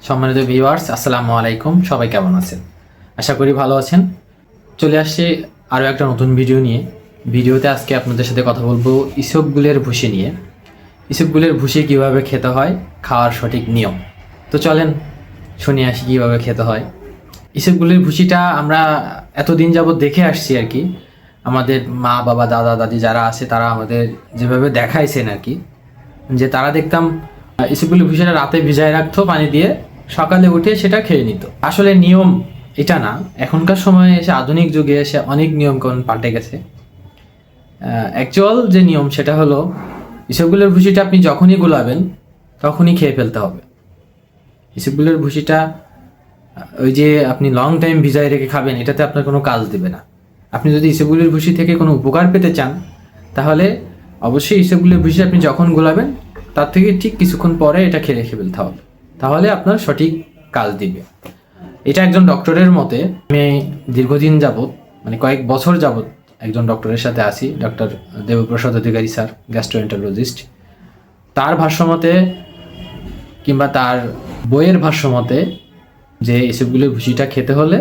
সম্মানিত ভিউয়ার্স, আসসালামু আলাইকুম। সবাই কেমন আছেন? আশা করি ভালো আছেন। চলে আসছি আরও একটা নতুন ভিডিও নিয়ে। ভিডিওতে আজকে আপনাদের সাথে কথা বলবো ইসবগুলের ভুসি নিয়ে। ইসবগুলের ভুসি কীভাবে খেতে হয়, খাওয়ার সঠিক নিয়ম। তো চলেন শুনে আসি কীভাবে খেতে হয়। ইসবগুলের ভুসিটা আমরা এতদিন যাবৎ দেখে আসছি আর কি। আমাদের মা বাবা দাদা দাদি যারা আছে তারা আমাদের যেভাবে দেখাইছেন আর কি, যে তারা দেখতাম ইসবগুলের ভুসিটা রাতে ভিজায় রাখতো পানি দিয়ে, সকালে উঠে সেটা খেয়ে নিত। আসলে নিয়ম এটা না, এখনকার সময়ে এসে আধুনিক যুগে এসে অনেক নিয়মকানুন পাল্টে গেছে। অ্যাকচুয়াল যে নিয়ম সেটা হলো ইসবগুলের ভুসিটা আপনি যখনই গুলাবেন তখনই খেয়ে ফেলতে হবে। ইসবগুলের ভুসিটা ওই যে আপনি লং টাইম ভিজায় রেখে খাবেন, এটাতে আপনার কোনো কাজ দেবে না। আপনি যদি ইসবগুলের ভুসি থেকে কোনো উপকার পেতে চান তাহলে অবশ্যই ইসবগুলের ভুসি আপনি যখন গোলাবেন তার থেকে ঠিক কিছুক্ষণ পরে এটা খেয়ে রেখে ফেলতে হবে, তাহলে আপনার সঠিক কাজ দিবে। এটা একজন ডক্টরের মতে। আমি দীর্ঘদিন যাবৎ মানে কয়েক বছর যাবৎ একজন ডক্টরের সাথে আছি, ডক্টর দেবপ্রসাদ অধিকারী স্যার, গ্যাস্ট্রোএন্টারোলজিস্ট। তার ভাষ্যমতে কিংবা তার বইয়ের ভাষ্যমতে যে এসবগুলো ভুসিটা খেতে হলে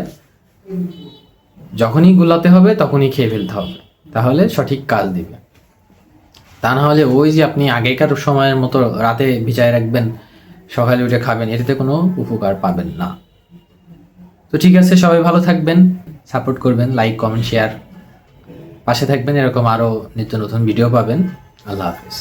যখনই গুলাতে হবে তখনই খেয়ে ফেলতে হবে, তাহলে সঠিক কাজ দিবে। তা না হলে ওই যে আপনি আগেকার সময়ের মতো রাতে ভিজায় রাখবেন সকালে উঠে খাবেন, এটাতে কোনো উপকার পাবেন না। তো ঠিক আছে, সবাই ভালো থাকবেন, সাপোর্ট করবেন, লাইক কমেন্ট শেয়ার, পাশে থাকবেন, এরকম আরও নিত্য নতুন ভিডিও পাবেন। আল্লাহ হাফিজ।